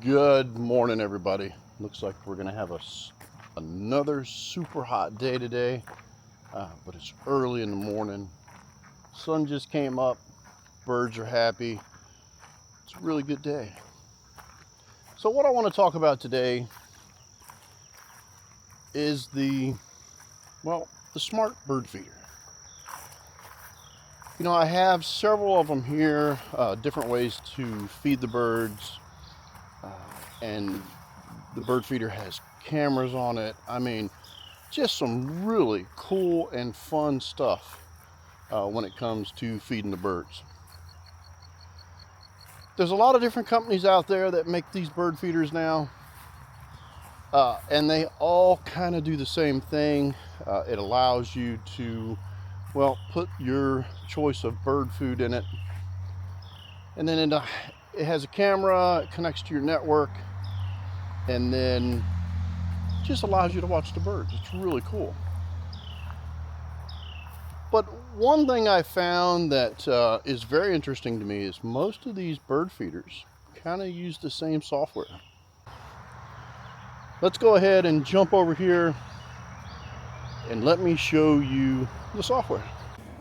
Good morning, everybody. Looks like we're gonna have another super hot day today, but it's early in the morning. Sun just came up, birds are happy. It's a really good day. So what I want to talk about today is the smart bird feeder. You know, I have several of them here, different ways to feed the birds, and the bird feeder has cameras on it. I mean, just some really cool and fun stuff when it comes to feeding the birds. There's a lot of different companies out there that make these bird feeders now, and they all kind of do the same thing. It allows you to, put your choice of bird food in it, and then it has a camera, it connects to your network, and then just allows you to watch the birds. It's really cool. But one thing I found that is very interesting to me is most of these bird feeders kind of use the same software. Let's go ahead and jump over here and let me show you the software.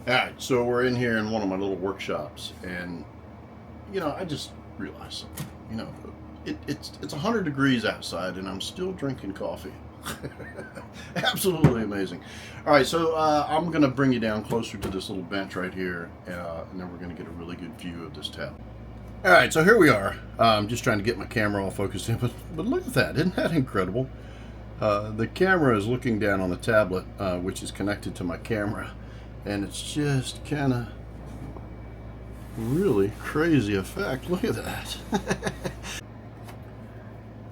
All right, so we're in here in one of my little workshops, and I just realized something. It's 100 degrees outside, and I'm still drinking coffee. Absolutely amazing. All right, so I'm going to bring you down closer to this little bench right here, and then we're going to get a really good view of this tablet. All right, so here we are. I'm just trying to get my camera all focused in, but look at that. Isn't that incredible? The camera is looking down on the tablet, which is connected to my camera, and it's just kind of really crazy effect. Look at that.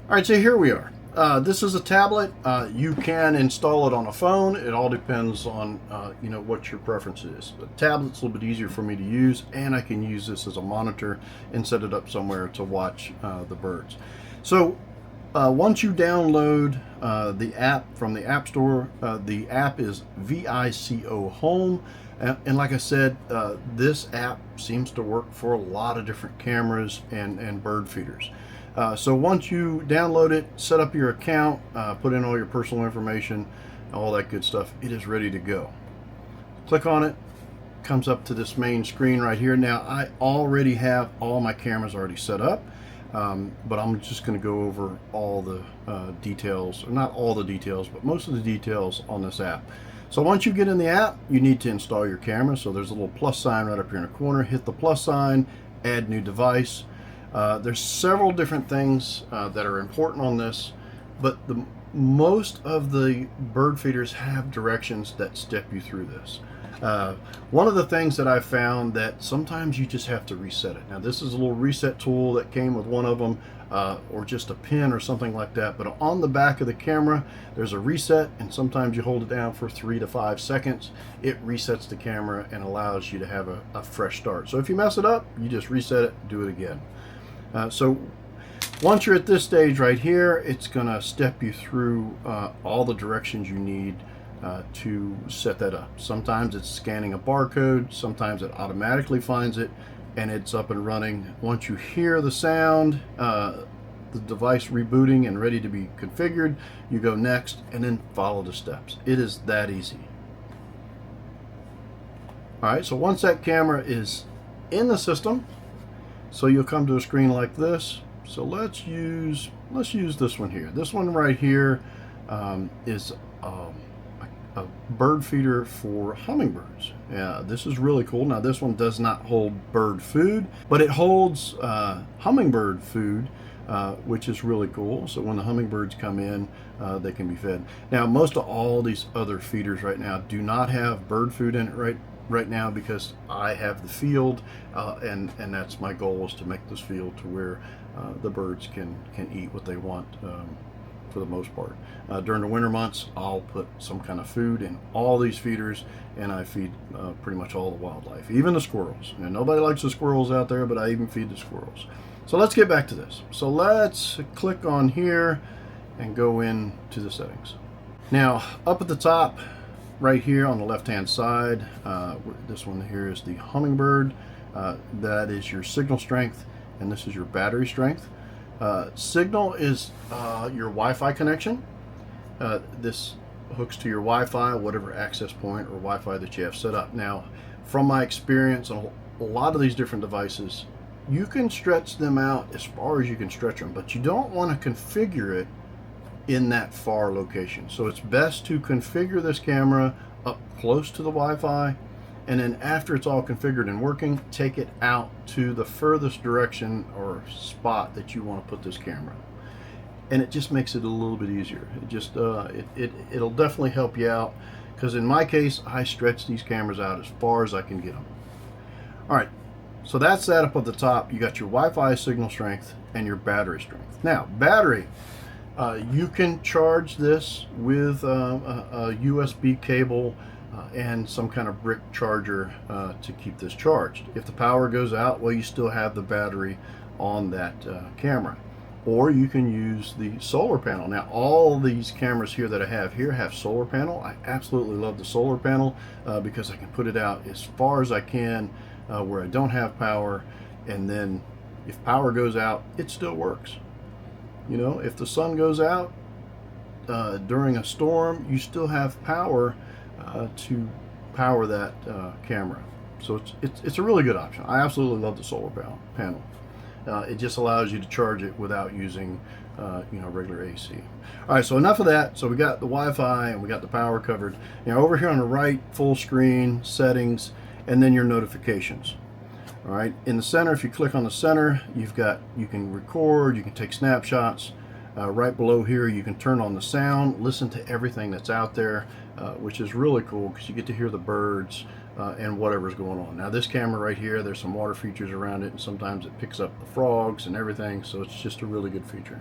All right, so here we are. This is a tablet. You can install it on a phone. It all depends on what your preference is. The tablet's a little bit easier for me to use, and I can use this as a monitor and set it up somewhere to watch the birds. So once you download the app from the App Store, the app is VICO Home. And like I said, this app seems to work for a lot of different cameras and bird feeders. So once you download it, set up your account, put in all your personal information, all that good stuff, it is ready to go. Click on it, comes up to this main screen right here. Now, I already have all my cameras already set up, but I'm just going to go over all the details, or not all the details, but most of the details on this app. So once you get in the app, you need to install your camera. So there's a little plus sign right up here in the corner. Hit the plus sign, add new device. There's several different things that are important on this, but most of the bird feeders have directions that step you through this. One of the things that I found that sometimes you just have to reset it. Now, this is a little reset tool that came with one of them, or just a pin or something like that. But on the back of the camera, there's a reset, and sometimes you hold it down for 3 to 5 seconds. It resets the camera and allows you to have a fresh start. So if you mess it up, you just reset it, do it again. So once you're at this stage right here, it's going to step you through all the directions you need to set that up. Sometimes it's scanning a barcode, sometimes it automatically finds it, and it's up and running. Once you hear the sound, the device rebooting and ready to be configured, you go next and then follow the steps. It is that easy. All right, so once that camera is in the system, so you'll come to a screen like this. So let's use this one here. This one right here is a bird feeder for hummingbirds. Yeah, this is really cool. Now, this one does not hold bird food, but it holds hummingbird food, which is really cool. So when the hummingbirds come in, they can be fed. Now, most of all these other feeders right now do not have bird food in it right now, because I have the field, and that's my goal, is to make this field to where the birds can eat what they want for the most part. During the winter months, I'll put some kind of food in all these feeders, and I feed pretty much all the wildlife, even the squirrels. And nobody likes the squirrels out there, but I even feed the squirrels. So let's get back to this. So let's click on here and go into the settings. Now, up at the top right here on the left hand side, this one here is the hummingbird. That is your signal strength, and this is your battery strength. Signal is your Wi-Fi connection. This hooks to your Wi-Fi, whatever access point or Wi-Fi that you have set up. Now, from my experience on a lot of these different devices, you can stretch them out as far as you can stretch them, but you don't want to configure it in that far location. So it's best to configure this camera up close to the Wi-Fi, and then after it's all configured and working, take it out to the furthest direction or spot that you want to put this camera. And it just makes it a little bit easier. It just it'll definitely help you out, because in my case, I stretch these cameras out as far as I can get them. All right, so that's that up at the top. You got your Wi-Fi signal strength and your battery strength. Now, battery, you can charge this with a USB cable and some kind of brick charger to keep this charged. If the power goes out, well, you still have the battery on that camera. Or you can use the solar panel. Now, all these cameras here that I have here have solar panel. I absolutely love the solar panel because I can put it out as far as I can where I don't have power, and then if power goes out, it still works. You know, if the sun goes out during a storm, you still have power to power that camera. So it's a really good option. I absolutely love the solar panel. It just allows you to charge it without using regular AC. All right, so enough of that. So we got the Wi-Fi and we got the power covered. Now over here on the right, full screen, settings, and then your notifications. All right, in the center, if you click on the center, you can record, you can take snapshots. Right below here, you can turn on the sound, listen to everything that's out there, which is really cool because you get to hear the birds and whatever's going on. Now this camera right here, there's some water features around it, and sometimes it picks up the frogs and everything, so it's just a really good feature.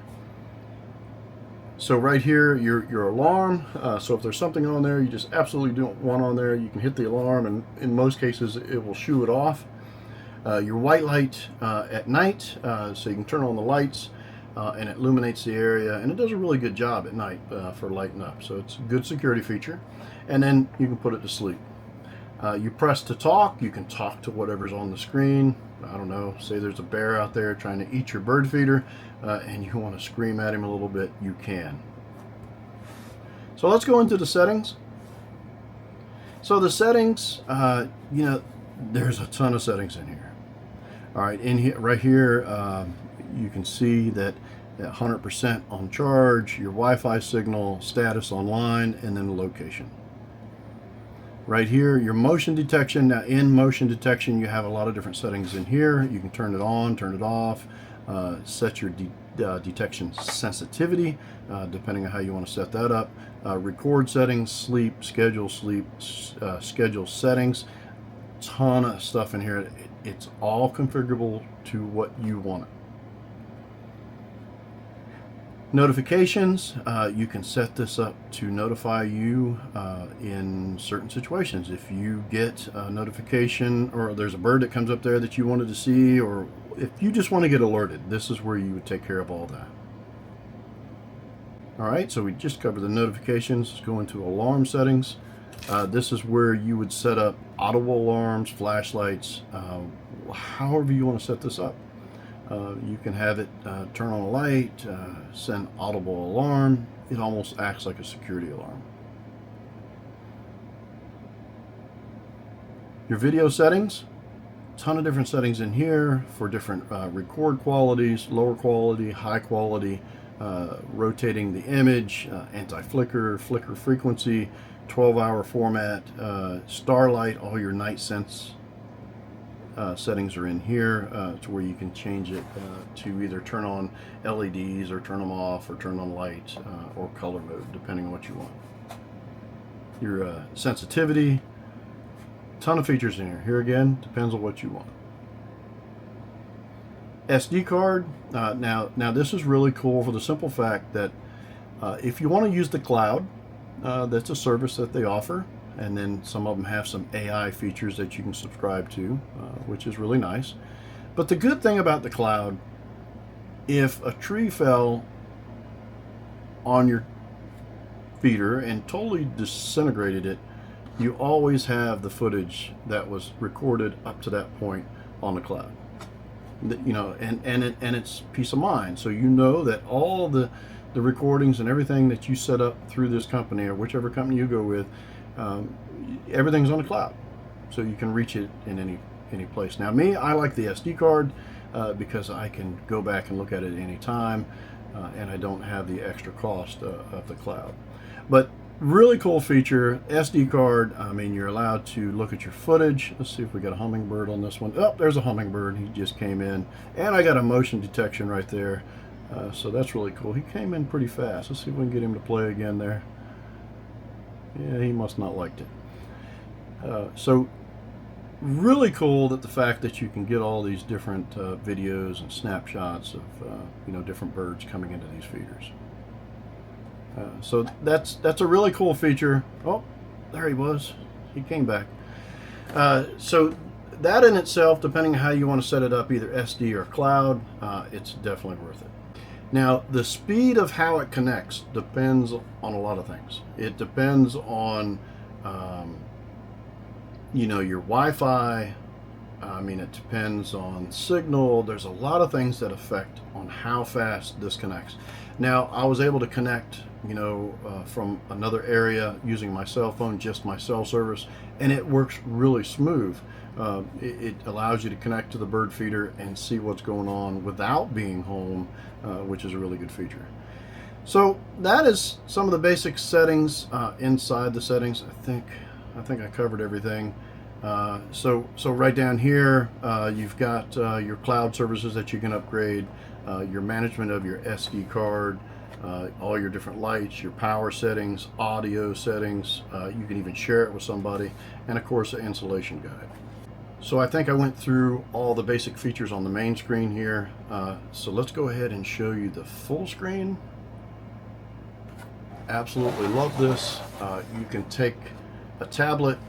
So right here, your alarm. So if there's something on there you just absolutely don't want on there, you can hit the alarm, and in most cases it will shoo it off. Your white light at night, so you can turn on the lights and it illuminates the area, and it does a really good job at night for lighting up. So it's a good security feature. And then you can put it to sleep. You press to talk. You can talk to whatever's on the screen. I don't know, say there's a bear out there trying to eat your bird feeder and you want to scream at him a little bit, you can. So let's go into the settings. So the settings, there's a ton of settings in here. All right, in here, right here, you can see that 100% on charge, your Wi-Fi signal, status online, and then the location. Right here, your motion detection. Now in motion detection, you have a lot of different settings in here. You can turn it on, turn it off, set your detection sensitivity, depending on how you want to set that up. Record settings, sleep, schedule settings. Ton of stuff in here. It's all configurable to what you want it. Notifications, you can set this up to notify you in certain situations. If you get a notification or there's a bird that comes up there that you wanted to see, or if you just want to get alerted, this is where you would take care of all that. All right, so we just covered the notifications. Let's go into alarm settings. This is where you would set up audible alarms, flashlights, however you want to set this up. You can have it turn on a light, send audible alarm. It almost acts like a security alarm. Your video settings, ton of different settings in here for different record qualities, lower quality, high quality, rotating the image, anti-flicker, flicker frequency, 12-hour format, starlight, all your night sense settings are in here to where you can change it to either turn on LEDs or turn them off or turn on lights or color mode, depending on what you want. Your sensitivity, ton of features in here. Here again, depends on what you want. SD card. Now this is really cool for the simple fact that if you want to use the cloud, that's a service that they offer. And then some of them have some AI features that you can subscribe to, which is really nice. But the good thing about the cloud, if a tree fell on your feeder and totally disintegrated it, you always have the footage that was recorded up to that point on the cloud. You know, and it's peace of mind. So you know that all the recordings and everything that you set up through this company or whichever company you go with, everything's on the cloud, so you can reach it in any place. Now, me, I like the SD card because I can go back and look at it any time, and I don't have the extra cost of the cloud. But really cool feature, SD card. I mean, you're allowed to look at your footage. Let's see if we got a hummingbird on this one. Oh, there's a hummingbird. He just came in, and I got a motion detection right there. So that's really cool. He came in pretty fast. Let's see if we can get him to play again there. Yeah, he must not liked it. So really cool that the fact that you can get all these different videos and snapshots of you know, different birds coming into these feeders. So that's a really cool feature. Oh, there he was. He came back. So that in itself, depending on how you want to set it up, either SD or cloud, it's definitely worth it. Now, the speed of how it connects depends on a lot of things. It depends on, you know, your Wi-Fi. I mean, it depends on signal. There's a lot of things that affect on how fast this connects. Now, I was able to connect, you know, from another area using my cell phone, just my cell service, and it works really smooth. It allows you to connect to the bird feeder and see what's going on without being home, which is a really good feature. So that is some of the basic settings inside the settings. I think I covered everything. So right down here, you've got your cloud services that you can upgrade, your management of your SD card, all your different lights, your power settings, audio settings. You can even share it with somebody, and of course, the installation guide. So I think I went through all the basic features on the main screen here. So let's go ahead and show you the full screen. Absolutely love this. You can take a tablet,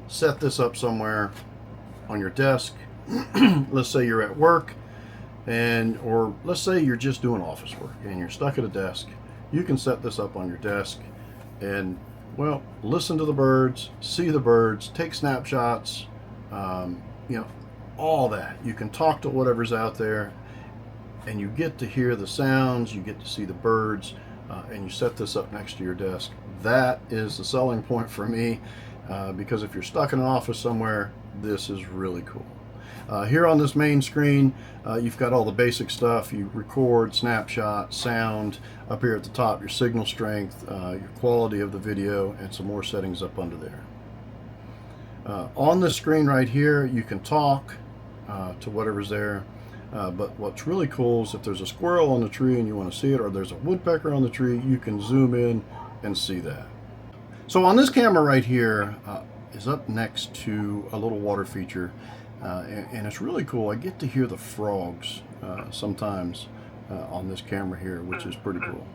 set this up somewhere on your desk. Let's say you're at work, or let's say you're just doing office work and you're stuck at a desk. You can set this up on your desk and, well, listen to the birds, see the birds, take snapshots, you know, all that. You can talk to whatever's out there, and you get to hear the sounds, you get to see the birds, and you set this up next to your desk. That is the selling point for me, because if you're stuck in an office somewhere, this is really cool. Here on this main screen, you've got all the basic stuff. You record, snapshot, sound. Up here at the top, your signal strength, your quality of the video, and some more settings up under there. On the screen right here, you can talk to whatever's there. But what's really cool is if there's a squirrel on the tree and you want to see it, or there's a woodpecker on the tree, you can zoom in and see that. So on this camera right here is up next to a little water feature, and it's really cool. I get to hear the frogs sometimes on this camera here, which is pretty cool.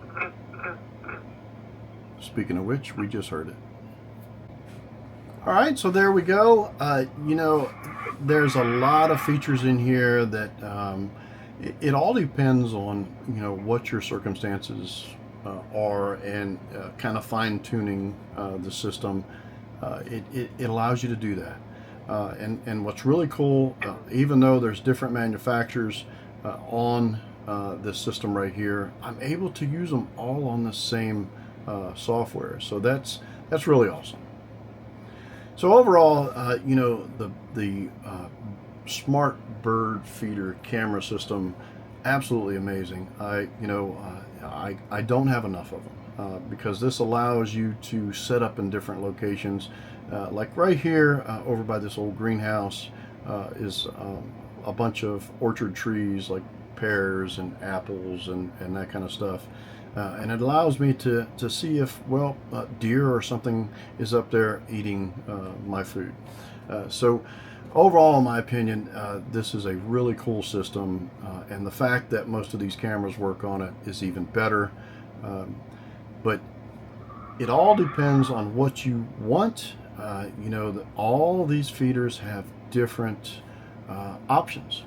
Speaking of which, we just heard it. All right, so there we go. You know, there's a lot of features in here that it all depends on, you know, what your circumstances are, and kind of fine-tuning the system. It allows you to do that. And what's really cool, even though there's different manufacturers on this system right here, I'm able to use them all on the same software. So that's really awesome. So overall, you know, the smart bird feeder camera system, absolutely amazing. I don't have enough of them because this allows you to set up in different locations. Like right here, over by this old greenhouse, is a bunch of orchard trees like pears and apples and that kind of stuff. And it allows me to see if, well, deer or something is up there eating my food. So overall, in my opinion, this is a really cool system, and the fact that most of these cameras work on it is even better. But it all depends on what you want. You know, all these feeders have different options,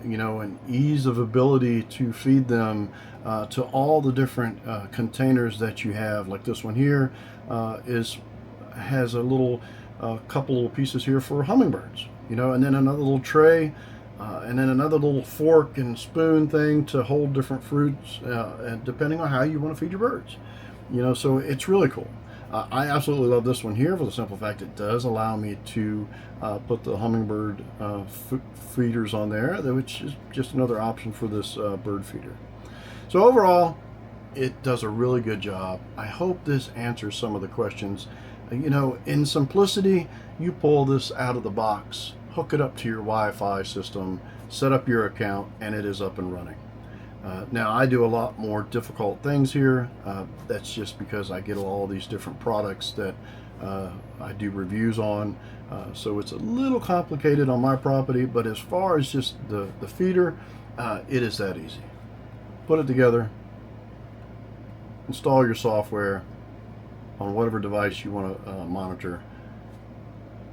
you know, and ease of ability to feed them to all the different containers that you have. Like this one here has a little couple little pieces here for hummingbirds, you know, and then another little tray and then another little fork and spoon thing to hold different fruits, and depending on how you want to feed your birds. So it's really cool. I absolutely love this one here for the simple fact it does allow me to put the hummingbird feeders on there, which is just another option for this bird feeder. So overall, it does a really good job. I hope this answers some of the questions. In simplicity, you pull this out of the box, hook it up to your Wi-Fi system, set up your account, and it is up and running. Now, I do a lot more difficult things here. That's just because I get all these different products that I do reviews on. So it's a little complicated on my property, but as far as just the feeder, it is that easy. Put it together, install your software on whatever device you want to monitor,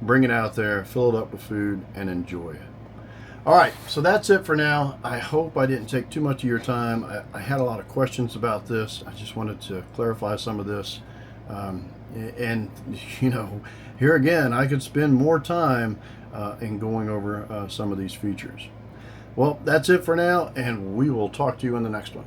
bring it out there, fill it up with food, and enjoy it. All right, so that's it for now. I hope I didn't take too much of your time. I had a lot of questions about this. I just wanted to clarify some of this. And here again, I could spend more time in going over some of these features. Well, that's it for now, and we will talk to you in the next one.